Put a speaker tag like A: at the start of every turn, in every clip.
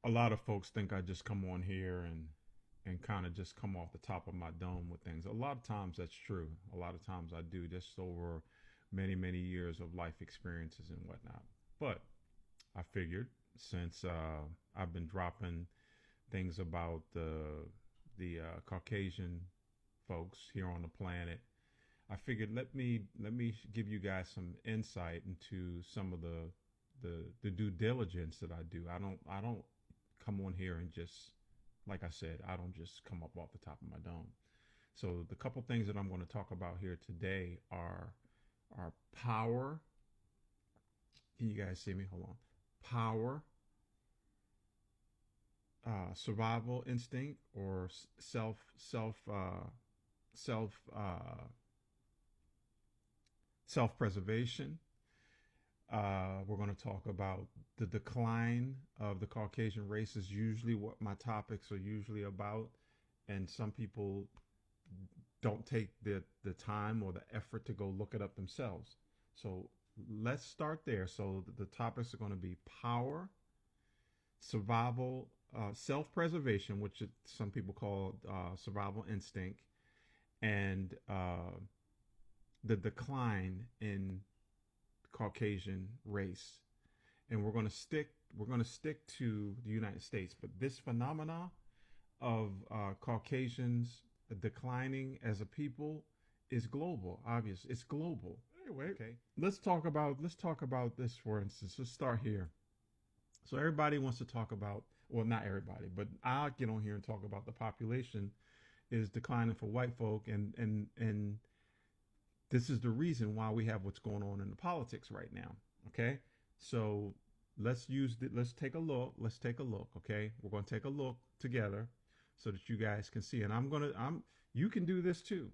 A: A lot of folks think I just come on here and kind of just come off the top of my dome with things. A lot of times that's true. A lot of times I do, just over many years of life experiences and whatnot. But I figured since I've been dropping things about the Caucasian folks here on the planet, I figured let me give you guys some insight into some of the due diligence that I do. I don't come on here and just, like I said, I don't just come up off the top of my dome. So the couple things that I'm going to talk about here today are power. Can you guys see me? Hold on. Power, survival instinct, or self self preservation. We're going to talk about the decline of the Caucasian race is usually what my topics are usually about, and some people don't take the time or the effort to go look it up themselves. So let's start there. So the topics are going to be power, survival, self-preservation, which some people call survival instinct, and the decline in Caucasian race. And we're going to stick to the United States, but this phenomena of Caucasians declining as a people is global. Obvious, it's global. Anyway, okay. Let's talk about this, for instance. Let's start here. So everybody wants to talk about, well, not everybody, but I'll get on here and talk about the population is declining for white folk, and this is the reason why we have what's going on in the politics right now. Okay, so let's take a look. Let's take a look. Okay, we're going to take a look together so that you guys can see. And you can do this too.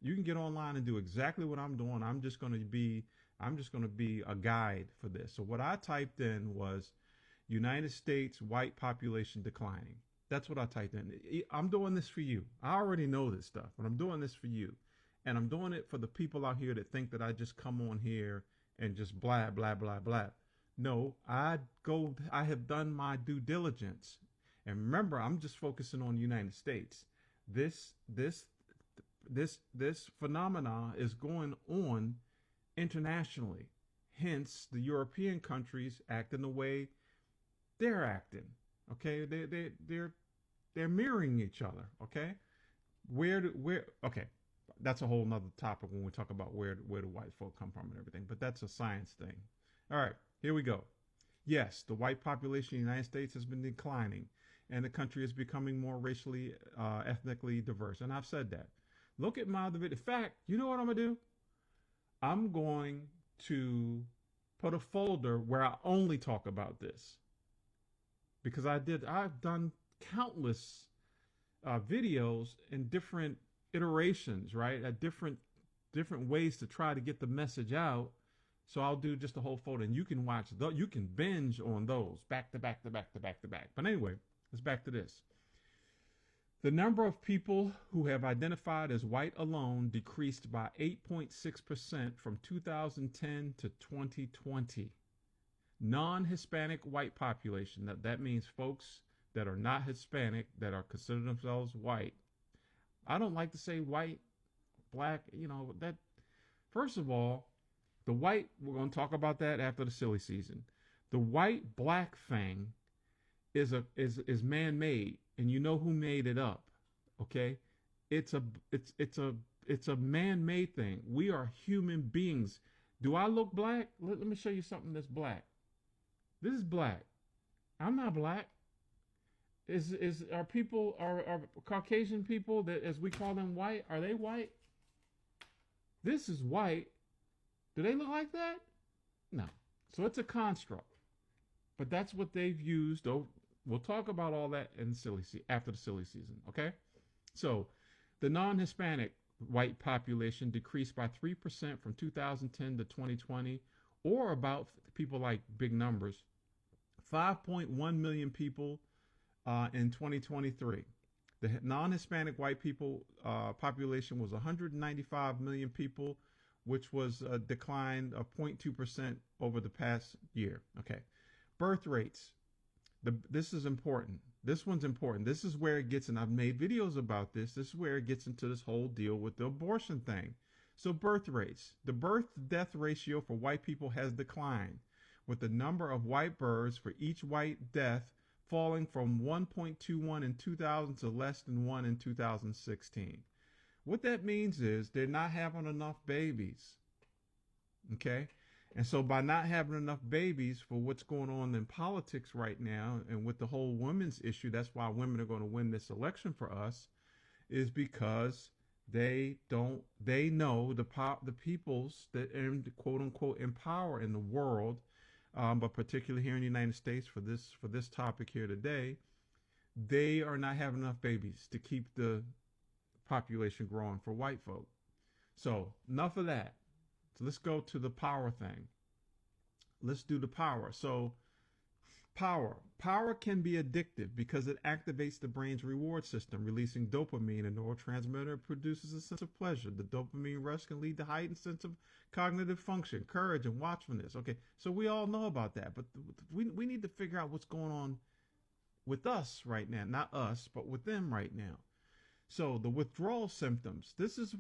A: You can get online and do exactly what I'm doing. I'm just going to be a guide for this. So what I typed in was United States white population declining. That's what I typed in. I'm doing this for you. I already know this stuff, but I'm doing this for you. And I'm doing it for the people out here that think that I just come on here and just blah, blah, blah, blah. No, I have done my due diligence. And remember, I'm just focusing on the United States. This, this, this phenomena is going on internationally. Hence, the European countries acting the way they're acting. Okay, they're mirroring each other. Okay, where? Okay, that's a whole nother topic when we talk about where the white folk come from and everything. But that's a science thing. All right, here we go. Yes, the white population in the United States has been declining, and the country is becoming more racially, ethnically diverse. And I've said that. Look at my other video. In fact, you know what I'm gonna do? I'm going to put a folder where I only talk about this because I've done countless videos in different iterations, right? At different ways to try to get the message out. So I'll do just a whole folder, and you can watch. You can binge on those back to back to back to back to back. But anyway, let's back to this. The number of people who have identified as white alone decreased by 8.6% from 2010 to 2020. Non-Hispanic white population. That means folks that are not Hispanic that are considered themselves white. I don't like to say white, black, that. First of all, the white, we're going to talk about that after the silly season. The white black thing is man-made, and you know who made it up. Okay? It's a man-made thing. We are human beings. Do I look black? Let me show you something that's black. This is black. I'm not black. Are Caucasian people, that as we call them, white? Are they white? This is white. Do they look like that? No. So it's a construct. But that's what they've used. Oh, we'll talk about all that after the silly season. Okay. So the non-Hispanic white population decreased by 3% from 2010 to 2020, or about, people like big numbers, 5.1 million people in 2023. The non-Hispanic white people population was 195 million people, which was a decline of 0.2% over the past year. Okay. Birth rates. This is important. This one's important. This is where it gets, and I've made videos about this. This is where it gets into this whole deal with the abortion thing. So birth rates. The birth to death ratio for white people has declined, with the number of white births for each white death falling from 1.21 in 2000 to less than 1 in 2016. What that means is they're not having enough babies. Okay? And so by not having enough babies for what's going on in politics right now and with the whole women's issue, that's why women are going to win this election for us, is because they know the peoples that are quote unquote in power in the world, but particularly here in the United States for this topic here today, they are not having enough babies to keep the population growing for white folk. So enough of that. So let's go to the power thing. Let's do the power. So power can be addictive because it activates the brain's reward system, releasing dopamine, a neurotransmitter produces a sense of pleasure. The dopamine rush can lead to heightened sense of cognitive function, courage, and watchfulness. Okay, so we all know about that, but we need to figure out what's going on with us right now. Not us, but with them right now. So the withdrawal symptoms, this is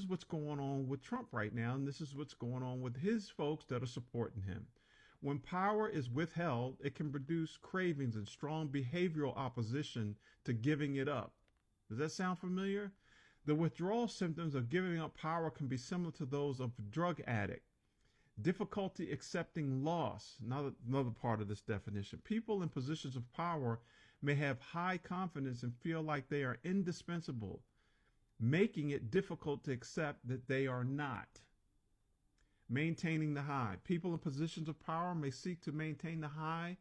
A: what's going on with Trump right now, and this is what's going on with his folks that are supporting him. When power is withheld, it can produce cravings and strong behavioral opposition to giving it up. Does that sound familiar? The withdrawal symptoms of giving up power can be similar to those of a drug addict. Difficulty accepting loss, another part of this definition. People in positions of power may have high confidence and feel like they are indispensable, making it difficult to accept that they are not. Maintaining the high. People in positions of power may seek to maintain the high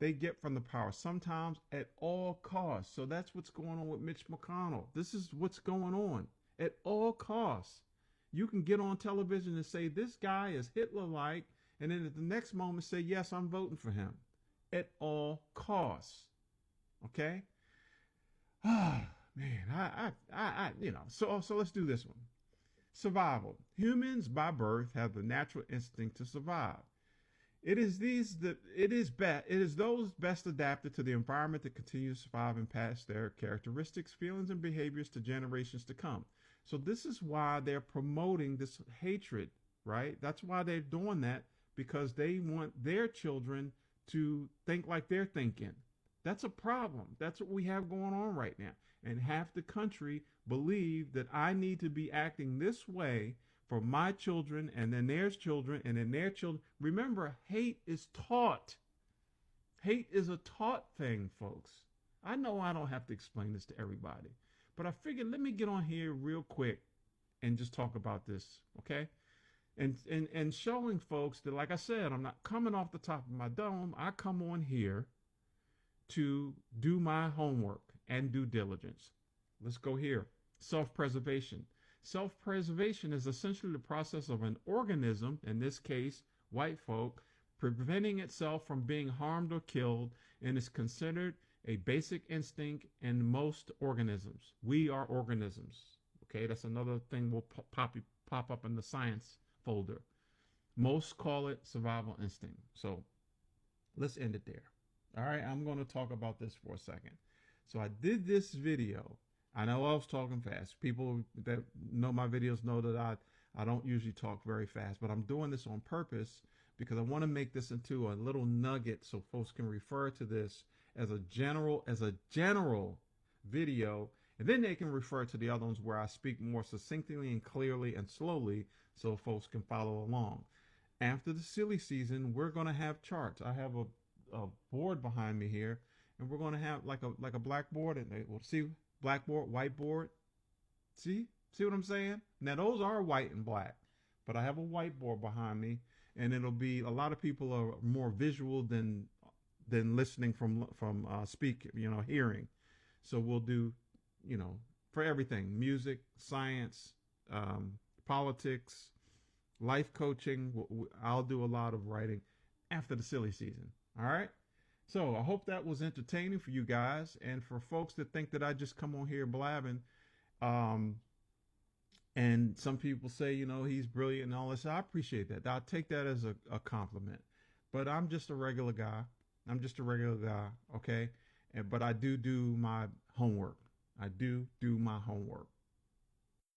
A: they get from the power, sometimes at all costs. So that's what's going on with Mitch McConnell. This is what's going on at all costs. You can get on television and say, this guy is Hitler-like, and then at the next moment say, yes, I'm voting for him. At all costs. Okay? Ah, man, so let's do this one. Survival. Humans by birth have the natural instinct to survive. It is those best adapted to the environment that continue to survive and pass their characteristics, feelings, and behaviors to generations to come. So this is why they're promoting this hatred, right? That's why they're doing that, because they want their children to think like they're thinking. That's a problem. That's what we have going on right now. And half the country believe that I need to be acting this way for my children, and then their children, and then their children. Remember, hate is taught. Hate is a taught thing, folks. I know I don't have to explain this to everybody, but I figured let me get on here real quick and just talk about this, okay? And showing folks that, like I said, I'm not coming off the top of my dome. I come on here to do my homework and due diligence. Let's go here. Self-preservation. Self-preservation is essentially the process of an organism, in this case, white folk, preventing itself from being harmed or killed, and is considered a basic instinct in most organisms. We are organisms. Okay, that's another thing will pop up in the science folder. Most call it survival instinct. So let's end it there. All right, I'm going to talk about this for a second. So I did this video. I know I was talking fast. People that know my videos know that I don't usually talk very fast, but I'm doing this on purpose because I want to make this into a little nugget so folks can refer to this as a general video, and then they can refer to the other ones where I speak more succinctly and clearly and slowly so folks can follow along. After the silly season, we're going to have charts. I have a board behind me here, and we're going to have like a blackboard, and we'll see blackboard, whiteboard. See what I'm saying? Now those are white and black, but I have a whiteboard behind me, and it'll be, a lot of people are more visual than listening from hearing. So we'll do, for everything: music, science, politics, life coaching. I'll do a lot of writing after the silly season. All right. So I hope that was entertaining for you guys, and for folks that think that I just come on here blabbing. And some people say, he's brilliant and all this. I appreciate that. I'll take that as a compliment. But I'm just a regular guy. I'm just a regular guy, okay? But I do my homework. I do my homework.